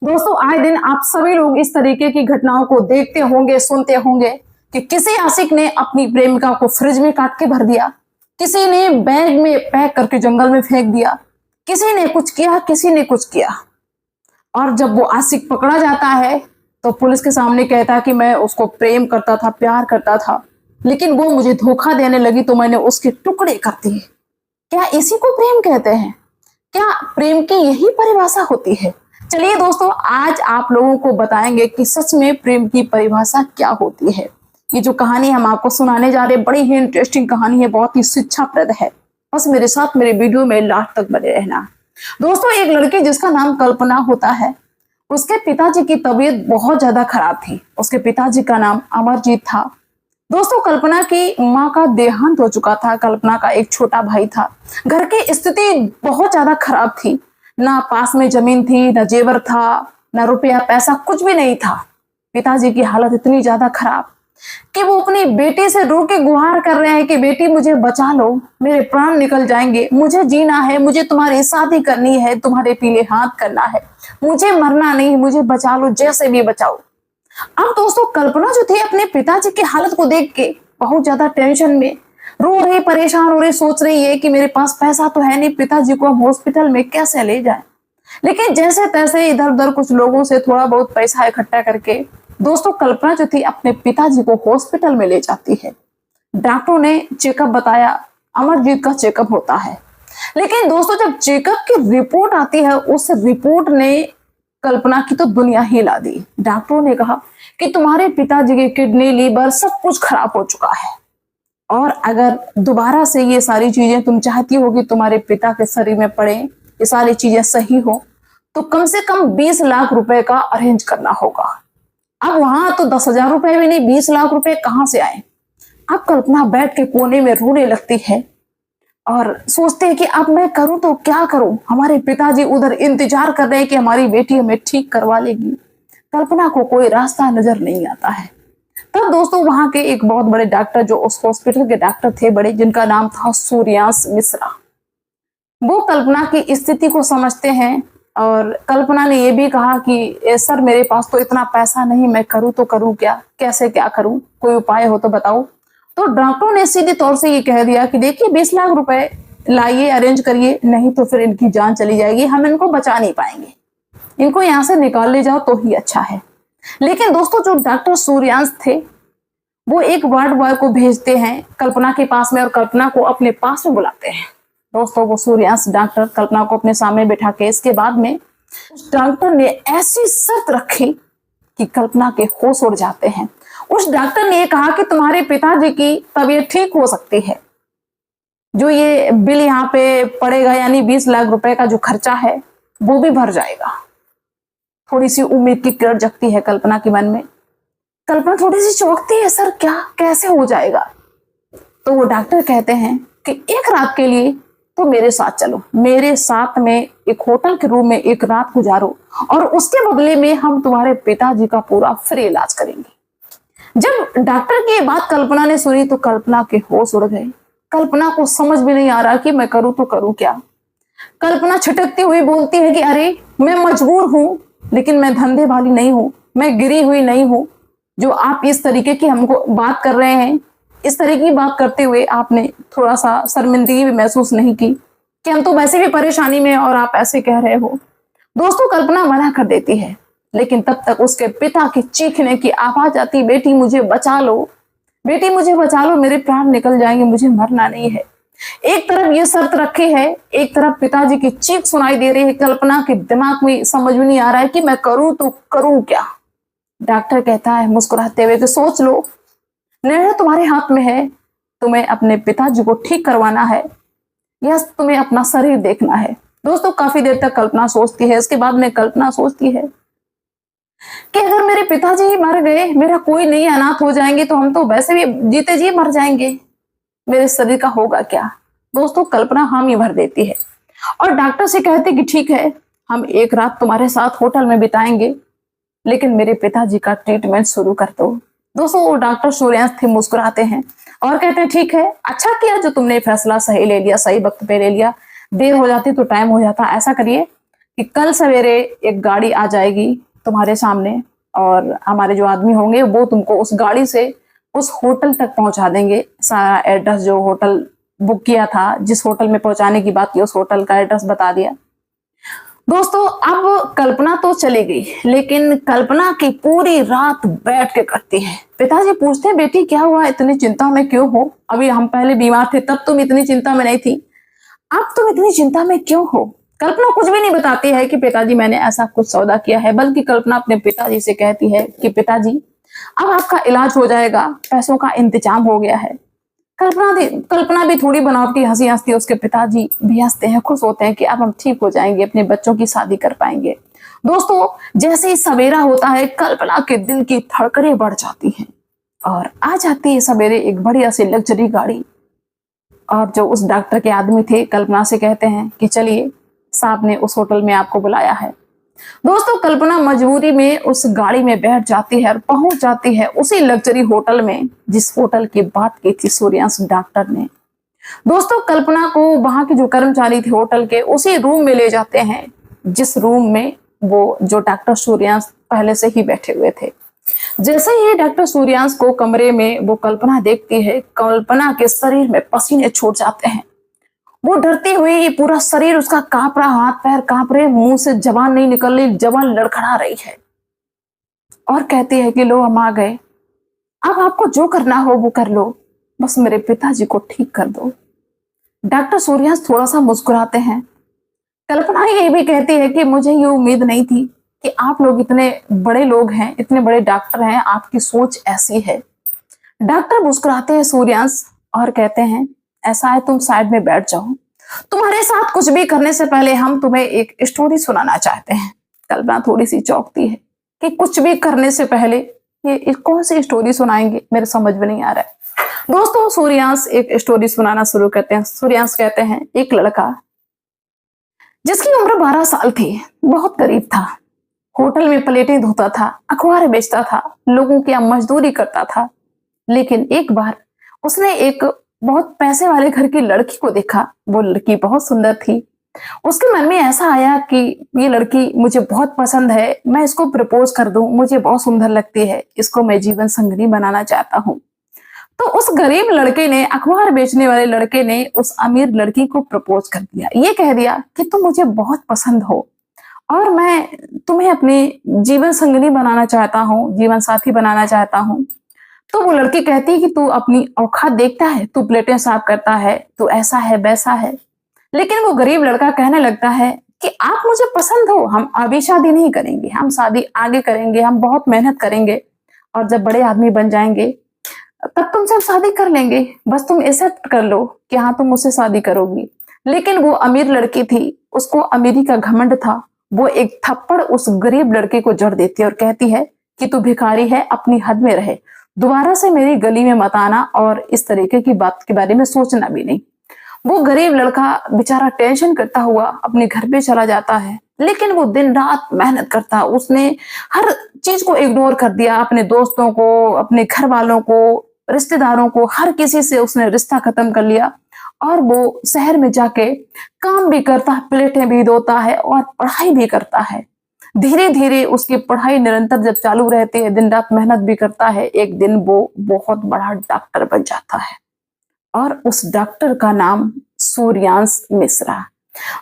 दोस्तों, आए दिन आप सभी लोग इस तरीके की घटनाओं को देखते होंगे, सुनते होंगे कि किसी आशिक ने अपनी प्रेमिका को फ्रिज में काट के भर दिया, किसी ने बैग में पैक करके जंगल में फेंक दिया, किसी ने कुछ किया, किसी ने कुछ किया। और जब वो आशिक पकड़ा जाता है तो पुलिस के सामने कहता है कि मैं उसको प्रेम करता था, प्यार करता था, लेकिन वो मुझे धोखा देने लगी तो मैंने उसके टुकड़े कर दिए। क्या इसी को प्रेम कहते हैं? क्या प्रेम की यही परिभाषा होती है? चलिए दोस्तों, आज आप लोगों को बताएंगे कि सच में प्रेम की परिभाषा क्या होती है। ये जो कहानी हम आपको सुनाने जा रहे हैं, बड़ी ही इंटरेस्टिंग कहानी है, बहुत ही शिक्षाप्रद है। बस मेरे साथ मेरे वीडियो में लास्ट तक बने रहना। दोस्तों, एक लड़की जिसका नाम कल्पना होता है, उसके पिताजी की तबीयत बहुत ज्यादा खराब थी। उसके पिताजी का नाम अमरजीत था। दोस्तों, कल्पना की माँ का देहांत हो चुका था। कल्पना का एक छोटा भाई था। घर की स्थिति बहुत ज्यादा खराब थी। ना पास में जमीन थी, ना जेवर था, ना रुपया पैसा, कुछ भी नहीं था। पिताजी की हालत इतनी ज्यादा खराब कि वो अपनी बेटी से रो के गुहार कर रहे हैं कि बेटी मुझे बचा लो, मेरे प्राण निकल जाएंगे, मुझे जीना है, मुझे तुम्हारी शादी करनी है, तुम्हारे पीले हाथ करना है, मुझे मरना नहीं, मुझे बचा लो, जैसे भी बचाओ। अब दोस्तों, कल्पना जो थी अपने पिताजी की हालत को देख के बहुत ज्यादा टेंशन में रो रही, परेशान हो रही, सोच रही है कि मेरे पास पैसा तो है नहीं, पिताजी को हम हॉस्पिटल में कैसे ले जाएं। लेकिन जैसे तैसे इधर उधर कुछ लोगों से थोड़ा बहुत पैसा इकट्ठा करके दोस्तों कल्पना जो थी अपने पिताजी को हॉस्पिटल में ले जाती है। डॉक्टरों ने चेकअप बताया, अमरजीत का चेकअप होता है। लेकिन दोस्तों, जब चेकअप की रिपोर्ट आती है, उस रिपोर्ट ने कल्पना की तो दुनिया ही ला दी। डॉक्टरों ने कहा कि तुम्हारे पिताजी की किडनी, लीवर सब कुछ खराब हो चुका है, और अगर दोबारा से ये सारी चीजें तुम चाहती हो कि तुम्हारे पिता के शरीर में पड़े, ये सारी चीजें सही हो, तो कम से कम 20 लाख रुपए का अरेंज करना होगा। अब वहां तो 10,000 रुपए भी नहीं, 20 लाख रुपए कहां से आए? अब कल्पना बैठ के कोने में रोने लगती है और सोचते हैं कि अब मैं करूं तो क्या करूं। हमारे पिताजी उधर इंतजार कर रहे हैं कि हमारी बेटी हमें ठीक करवा लेगी। कल्पना को कोई रास्ता नजर नहीं आता है। तब दोस्तों वहां के एक बहुत बड़े डॉक्टर, जो उस हॉस्पिटल के डॉक्टर थे बड़े, जिनका नाम था सूर्यांश मिश्रा, वो कल्पना की स्थिति को समझते हैं। और कल्पना ने यह भी कहा कि सर, मेरे पास तो इतना पैसा नहीं, मैं करूं तो करूं क्या, कैसे क्या करूं, कोई उपाय हो तो बताओ। तो डॉक्टरों ने सीधे तौर से ये कह दिया कि देखिए 20 लाख रुपए लाइए, अरेंज करिए, नहीं तो फिर इनकी जान चली जाएगी, हम इनको बचा नहीं पाएंगे, इनको यहां से निकाल ले जाओ तो ही अच्छा है। लेकिन दोस्तों, जो डॉक्टर सूर्यांश थे, वो एक वार्ड बॉय को भेजते हैं कल्पना के पास में और कल्पना को अपने पास में बुलाते हैं। दोस्तों, वो सूर्यांश डॉक्टर कल्पना को अपने सामने बैठा के इसके बाद में उस डॉक्टर ने ऐसी शर्त रखी कि कल्पना के होश उड़ जाते हैं। उस डॉक्टर ने कहा कि तुम्हारे पिताजी की तबीयत ठीक हो सकती है, जो ये बिल यहाँ पे पड़ेगा, यानी 20 लाख रुपए का जो खर्चा है वो भी भर जाएगा। थोड़ी सी उम्मीद की किरण जगती है कल्पना के मन में। कल्पना थोड़ी सी चौंकती है, सर क्या, कैसे हो जाएगा? तो वो डॉक्टर कहते हैं कि एक रात के लिए तो मेरे साथ चलो, मेरे साथ में एक होटल के रूम में एक रात गुजारो, और उसके बदले में हम तुम्हारे पिताजी का पूरा फ्री इलाज करेंगे। जब डॉक्टर की ये बात कल्पना ने सुनी तो कल्पना के होश उड़ गए। कल्पना को समझ भी नहीं आ रहा कि मैं करूं तो करूं क्या। कल्पना छिटकती हुई बोलती है कि अरे, मैं मजबूर हूं, लेकिन मैं धंधे वाली नहीं हूं, मैं गिरी हुई नहीं हूं। जो आप इस तरीके की हमको बात कर रहे हैं, इस तरह की बात करते हुए आपने थोड़ा सा शर्मिंदगी भी महसूस नहीं की कि हम तो वैसे भी परेशानी में और आप ऐसे कह रहे हो? दोस्तों, कल्पना मना कर देती है, लेकिन तब तक उसके पिता की चीखने की आवाज आती, बेटी मुझे बचा लो, बेटी मुझे बचा लो, मेरे प्राण निकल जाएंगे, मुझे मरना नहीं है। एक तरफ ये शर्त रखी है, एक तरफ पिताजी की चीख सुनाई दे रही है। कल्पना के दिमाग में समझ में नहीं आ रहा है कि मैं करूं तो करूं क्या। डॉक्टर कहता है मुस्कुराते हुए कि सोच लो, निर्णय तुम्हारे हाथ में है। तुम्हें अपने पिताजी को ठीक करवाना है या तुम्हें अपना शरीर देखना है। दोस्तों, काफी देर तक कल्पना सोचती है। इसके बाद में कल्पना सोचती है कि अगर मेरे पिताजी ही मर गए, मेरा कोई नहीं, अनाथ हो जाएंगे, तो हम तो वैसे भी जीते जी मर जाएंगे, मेरे शरीर का होगा क्या। दोस्तों, कल्पना हामी भर देती है और डॉक्टर से कहते कि ठीक है, हम एक रात तुम्हारे साथ होटल में बिताएंगे, लेकिन मेरे पिताजी का ट्रीटमेंट शुरू कर दो। दोस्तों, वो डॉक्टर सूर्यांश थे, मुस्कुराते हैं और कहते हैं ठीक है, अच्छा किया जो तुमने फैसला सही ले लिया, सही वक्त पे ले लिया, देर हो जाती तो टाइम हो जाता। ऐसा करिए कि कल सवेरे एक गाड़ी आ जाएगी तुम्हारे सामने और हमारे जो आदमी होंगे वो तुमको उस गाड़ी से उस होटल तक पहुंचा देंगे। सारा एड्रेस जो होटल बुक किया था, जिस होटल में पहुंचाने की बात की, उस होटल का एड्रेस बता दिया। दोस्तों अब कल्पना तो चली गई, लेकिन कल्पना की पूरी रात बैठ के कटती है। पिताजी पूछते हैं, बेटी क्या हुआ, इतनी चिंता में क्यों हो? अभी हम पहले बीमार थे तब तुम इतनी चिंता में नहीं थी, अब तुम इतनी चिंता में क्यों हो? कल्पना कुछ भी नहीं बताती है कि पिताजी मैंने ऐसा कुछ सौदा किया है, बल्कि कल्पना अपने पिताजी से कहती है कि पिताजी अब आपका इलाज हो जाएगा, पैसों का इंतजाम हो गया है। कल्पना भी थोड़ी बनावटी हंसी हंसती है, उसके पिताजी भी हंसते हैं, खुश होते हैं कि अब हम ठीक हो जाएंगे, अपने बच्चों की शादी कर पाएंगे। दोस्तों जैसे ही सवेरा होता है, कल्पना के दिल की धड़कनें बढ़ जाती हैं और आ जाती है सवेरे एक बढ़िया सी लग्जरी गाड़ी। और जो उस डॉक्टर के आदमी थे कल्पना से कहते हैं कि चलिए, साहब ने उस होटल में आपको बुलाया है। दोस्तों कल्पना मजबूरी में उस गाड़ी में बैठ जाती है और पहुंच जाती है उसी लग्जरी होटल में जिस होटल की बात की थी सूर्यांश डॉक्टर ने। दोस्तों कल्पना को वहां के जो कर्मचारी थे होटल के उसी रूम में ले जाते हैं जिस रूम में वो जो डॉक्टर सूर्यांश पहले से ही बैठे हुए थे। जैसे ही डॉक्टर सूर्यांश को कमरे में वो कल्पना देखती है, कल्पना के शरीर में पसीने छूट जाते हैं। वो डरती हुई, पूरा शरीर उसका कांप रहा, हाथ पैर कांप रहे, मुंह से जबान नहीं निकल रही, जबान लड़खड़ा रही है और कहती है कि लो हम आ गए, अब आपको जो करना हो वो कर लो, बस मेरे पिताजी को ठीक कर दो। डॉक्टर सूर्यांश थोड़ा सा मुस्कुराते हैं। कल्पना ये भी कहती है कि मुझे ये उम्मीद नहीं थी कि आप लोग इतने बड़े लोग हैं, इतने बड़े डॉक्टर हैं, आपकी सोच ऐसी है। डॉक्टर मुस्कुराते हैं सूर्यांश और कहते हैं, ऐसा है तुम साइड में बैठ जाओ, तुम्हारे साथ कुछ भी करने से पहले हम तुम्हें एक स्टोरी सुनाना चाहते हैं। कल्पना थोड़ी सी चौंकती है कि कुछ भी करने से पहले ये कौन सी स्टोरी सुनाएंगे, मेरे समझ में नहीं आ रहा है। दोस्तों सूर्यांश एक स्टोरी सुनाना शुरू करते हैं। सूर्यांश कहते हैं, एक लड़का जिसकी उम्र 12 साल थी, बहुत गरीब था, होटल में प्लेटें धोता था, अखबार बेचता था, लोगों की मजदूरी करता था। लेकिन एक बार उसने एक बहुत पैसे वाले घर की लड़की को देखा। वो लड़की बहुत सुंदर थी। उसके मन में ऐसा आया कि ये लड़की मुझे बहुत पसंद है, मैं इसको प्रपोज कर दूं, मुझे बहुत सुंदर लगती है, इसको मैं जीवन संगिनी बनाना चाहता हूँ। तो उस गरीब लड़के ने, अखबार बेचने वाले लड़के ने उस अमीर लड़की को प्रपोज कर दिया। ये कह दिया कि तुम मुझे बहुत पसंद हो और मैं तुम्हें अपनी जीवन संगिनी बनाना चाहता हूँ, जीवन साथी बनाना चाहता हूँ। तो वो लड़की कहती है कि तू अपनी औकात देखता है, तू प्लेटें साफ करता है, तू ऐसा है वैसा है। लेकिन वो गरीब लड़का कहने लगता है कि आप मुझे पसंद हो, हम अभी शादी नहीं करेंगे, हम शादी आगे करेंगे, हम बहुत मेहनत करेंगे और जब बड़े आदमी बन जाएंगे तब तुमसे हम शादी कर लेंगे, बस तुम एक्सेप्ट कर लो कि हाँ तुम मुझसे शादी करोगी। लेकिन वो अमीर लड़की थी, उसको अमीरी का घमंड था। वो एक थप्पड़ उस गरीब लड़के को जड़ देती है और कहती है कि तू भिखारी है, अपनी हद में रहे, दोबारा से मेरी गली में मत आना और इस तरीके की बात के बारे में सोचना भी नहीं। वो गरीब लड़का बेचारा टेंशन करता हुआ अपने घर पे चला जाता है। लेकिन वो दिन रात मेहनत करता, उसने हर चीज को इग्नोर कर दिया, अपने दोस्तों को, अपने घर वालों को, रिश्तेदारों को, हर किसी से उसने रिश्ता खत्म कर लिया और वो शहर में जाके काम भी करता है, प्लेटें भी धोता है और पढ़ाई भी करता है। धीरे धीरे उसकी पढ़ाई निरंतर जब चालू रहती है, दिन रात मेहनत भी करता है, एक दिन वो बहुत बड़ा डॉक्टर बन जाता है और उस डॉक्टर का नाम सूर्यांश मिश्रा।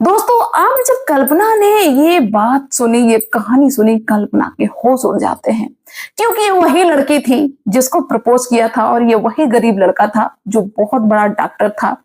दोस्तों अब जब कल्पना ने ये बात सुनी, ये कहानी सुनी, कल्पना के होश उड़ जाते हैं, क्योंकि ये वही लड़की थी जिसको प्रपोज किया था और ये वही गरीब लड़का था जो बहुत बड़ा डॉक्टर था।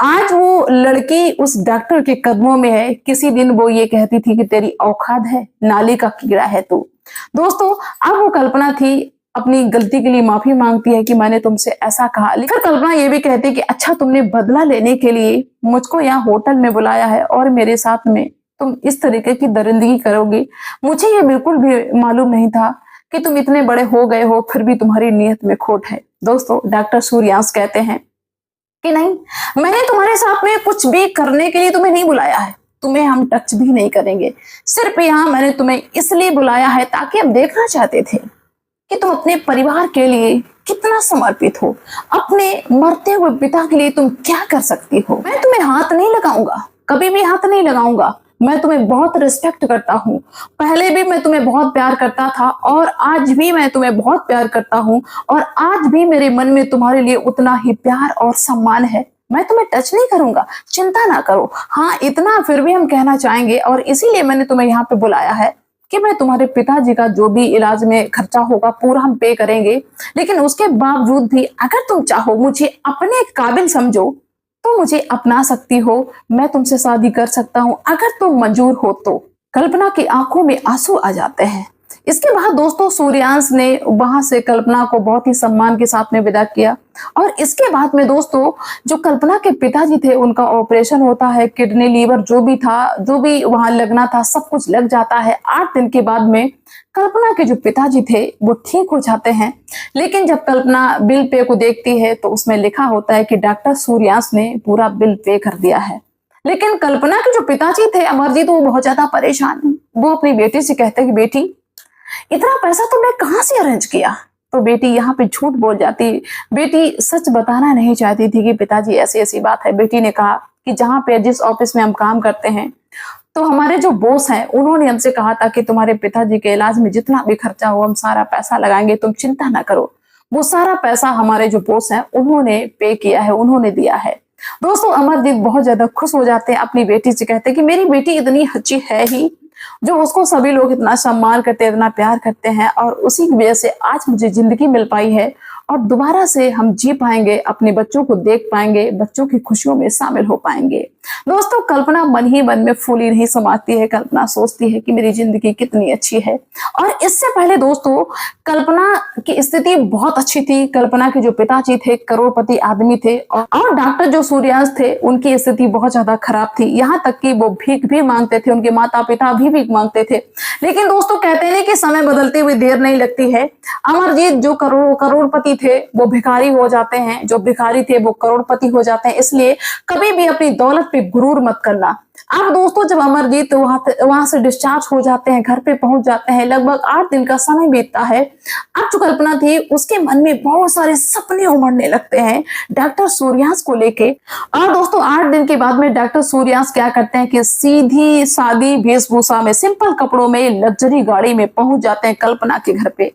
आज वो लड़की उस डॉक्टर के कदमों में है। किसी दिन वो ये कहती थी कि तेरी औकात है, नाली का कीड़ा है तू। दोस्तों अब वो कल्पना थी, अपनी गलती के लिए माफी मांगती है कि मैंने तुमसे ऐसा कहा। लेकिन कल्पना ये भी कहती है कि अच्छा तुमने बदला लेने के लिए मुझको यहाँ होटल में बुलाया है और मेरे साथ में तुम इस तरीके की दरिंदगी करोगी, मुझे ये बिल्कुल भी मालूम नहीं था कि तुम इतने बड़े हो गए हो, फिर भी तुम्हारी नीयत में खोट है। दोस्तों डॉक्टर सूर्यांश कहते हैं कि नहीं, मैंने तुम्हारे साथ में कुछ भी करने के लिए तुम्हें नहीं बुलाया है, तुम्हें हम टच भी नहीं करेंगे। सिर्फ यहाँ मैंने तुम्हें इसलिए बुलाया है ताकि हम देखना चाहते थे कि तुम अपने परिवार के लिए कितना समर्पित हो, अपने मरते हुए पिता के लिए तुम क्या कर सकती हो। मैं तुम्हें हाथ नहीं लगाऊंगा, कभी भी हाथ नहीं लगाऊंगा, मैं तुम्हें बहुत रिस्पेक्ट करता हूँ। पहले भी मैं तुम्हें बहुत प्यार करता था और आज भी मैं तुम्हें बहुत प्यार करता हूँ और आज भी मेरे मन में तुम्हारे लिए उतना ही प्यार और सम्मान है। मैं तुम्हें टच नहीं करूंगा, चिंता ना करो। हाँ, इतना फिर भी हम कहना चाहेंगे और इसीलिए मैंने तुम्हें यहाँ पे बुलाया है कि मैं तुम्हारे पिताजी का जो भी इलाज में खर्चा होगा पूरा हम पे करेंगे। लेकिन उसके बावजूद भी अगर तुम चाहो, मुझे अपने काबिल समझो, तो मुझे अपना सकती हो, मैं तुमसे शादी कर सकता हूं अगर तुम मंजूर हो तो। कल्पना की आंखों में आंसू आ जाते हैं। इसके बाद दोस्तों सूर्यांश ने वहां से कल्पना को बहुत ही सम्मान के साथ में विदा किया और इसके बाद में दोस्तों जो कल्पना के पिताजी थे उनका ऑपरेशन होता है, किडनी लीवर जो भी था, जो भी वहां लगना था सब कुछ लग जाता है। 8 दिन के बाद में कल्पना के जो पिताजी थे वो ठीक हो जाते हैं। लेकिन जब कल्पना बिल पे को देखती है तो उसमें लिखा होता है कि डॉक्टर सूर्यांश ने पूरा बिल पे कर दिया है। लेकिन कल्पना के जो पिताजी थे अमरजीत, वो बहुत ज्यादा परेशान है। वो अपनी बेटी से कहते हैं कि बेटी इतना पैसा तुमने कहाँ से अरेंज किया? तो बेटी यहाँ पे झूठ बोल जाती। बेटी सच बताना नहीं चाहती थी कि पिताजी ऐसी ऐसी बात है। बेटी ने कहा कि जहाँ पे जिस ऑफिस में हम काम करते हैं तो हमारे जो बॉस हैं उन्होंने हमसे कहा था कि तुम्हारे पिताजी के इलाज में जितना भी खर्चा हो हम सारा पैसा लगाएंगे, तुम चिंता ना करो। वो सारा पैसा हमारे जो बॉस हैं उन्होंने पे किया है, उन्होंने दिया है। दोस्तों अमरजीत बहुत ज्यादा खुश हो जाते हैं, अपनी बेटी से कहते हैं कि मेरी बेटी इतनी अच्छी है ही, जो उसको सभी लोग इतना सम्मान करते हैं, इतना प्यार करते हैं और उसी की वजह से आज मुझे जिंदगी मिल पाई है और दोबारा से हम जी पाएंगे, अपने बच्चों को देख पाएंगे, बच्चों की खुशियों में शामिल हो पाएंगे। दोस्तों कल्पना मन ही मन में फूली नहीं समाती है। कल्पना सोचती है कि मेरी जिंदगी कितनी अच्छी है। और इससे पहले दोस्तों कल्पना की स्थिति बहुत अच्छी थी। कल्पना के जो पिताजी थे करोड़पति आदमी थे और डॉक्टर जो सूर्यांश थे उनकी स्थिति बहुत ज्यादा खराब थी। यहाँ तक कि वो भीख भी मांगते थे, उनके माता पिता भी भीख मांगते थे। लेकिन दोस्तों कहते हैं कि समय बदलते हुए देर नहीं लगती है। अमरजीत जो करोड़पति थे वो भिखारी हो जाते हैं, जो भिखारी थे वो करोड़पति हो जाते हैं। इसलिए कभी भी अपनी दौलत पे गुरूर मत करना। अब दोस्तों जब अमरजीत वहां से डिस्चार्ज हो जाते हैं, घर पे पहुंच जाते हैं, लगभग 8 दिन का समय बीतता है। अब जो कल्पना थी उसके मन में बहुत सारे सपने उमड़ने लगते हैं डॉक्टर सूर्यांश को लेके। और दोस्तों 8 दिन के बाद में डॉक्टर सूर्यांश क्या करते हैं कि सीधी सादी वेशभूषा में, सिंपल कपड़ों में, लग्जरी गाड़ी में पहुंच जाते हैं कल्पना के घर पे।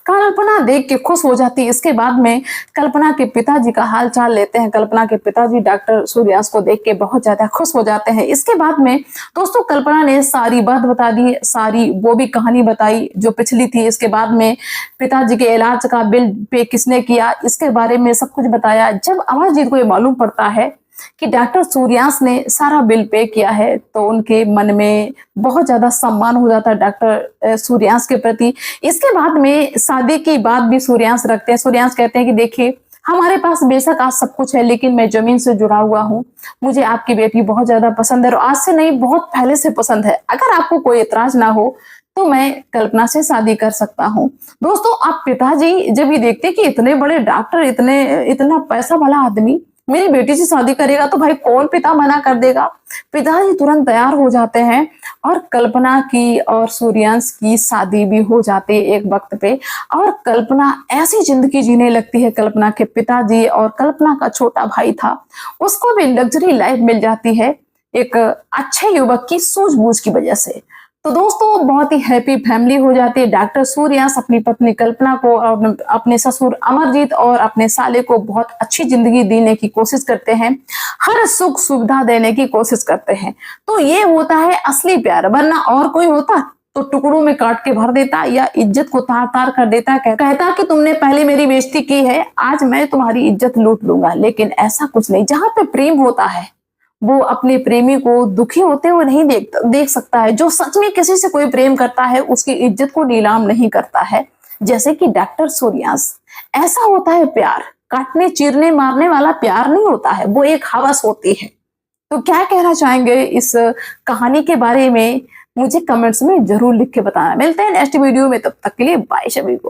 कल्पना देख के खुश हो जाती है। इसके बाद में कल्पना के पिताजी का हाल चाल लेते हैं। कल्पना के पिताजी डॉक्टर सूर्यांश को देख के बहुत ज्यादा खुश हो जाते हैं। इसके बाद में दोस्तों कल्पना ने सारी बात बता दी, सारी वो भी कहानी बताई जो पिछली थी। इसके बाद में पिताजी के इलाज का बिल पे किसने किया इसके बारे में सब कुछ बताया। जब अमरजीत को ये मालूम पड़ता है कि डॉक्टर सूर्यांश ने सारा बिल पे किया है तो उनके मन में बहुत ज्यादा सम्मान हो जाता है डॉक्टर सूर्यांश के प्रति। इसके बाद में शादी की बात भी सूर्यांश रखते हैं। सूर्यांश कहते हैं कि देखिए हमारे पास बेशक आज सब कुछ है लेकिन मैं जमीन से जुड़ा हुआ हूँ, मुझे आपकी बेटी बहुत ज्यादा पसंद है और आज से नहीं बहुत पहले से पसंद है। अगर आपको कोई एतराज ना हो तो मैं कल्पना से शादी कर सकता हूँ। दोस्तों आप पिताजी जब ये देखते कि इतने बड़े डॉक्टर, इतना पैसा वाला आदमी मेरी बेटी से शादी करेगा तो भाई कौन पिता मना कर देगा। पिताजी तुरंत तैयार हो जाते हैं और कल्पना की और सूर्यांश की शादी भी हो जाती है एक वक्त पे। और कल्पना ऐसी जिंदगी जीने लगती है। कल्पना के पिताजी और कल्पना का छोटा भाई था उसको भी लग्जरी लाइफ मिल जाती है एक अच्छे युवक की सूझबूझ की वजह से। तो दोस्तों बहुत ही हैप्पी फैमिली हो जाती है। डॉक्टर सूर्यांश अपनी पत्नी कल्पना को और अपने ससुर अमरजीत और अपने साले को बहुत अच्छी जिंदगी देने की कोशिश करते हैं, हर सुख सुविधा देने की कोशिश करते हैं। तो ये होता है असली प्यार, वरना और कोई होता तो टुकड़ों में काट के भर देता या इज्जत को तार तार कर देता, कहता कि तुमने पहले मेरी बेइज्जती की है, आज मैं तुम्हारी इज्जत लूट लूंगा। लेकिन ऐसा कुछ नहीं। जहां पे प्रेम होता है वो अपने प्रेमी को दुखी होते हुए नहीं देख सकता है। जो सच में किसी से कोई प्रेम करता है उसकी इज्जत को नीलाम नहीं करता है, जैसे कि डॉक्टर सूर्यांश। ऐसा होता है प्यार, काटने चीरने मारने वाला प्यार नहीं होता है, वो एक हवस होती है। तो क्या कहना चाहेंगे इस कहानी के बारे में मुझे कमेंट्स में जरूर लिख के बताना। मिलते हैं नेक्स्ट वीडियो में, तब तक के लिए बाय सभी को।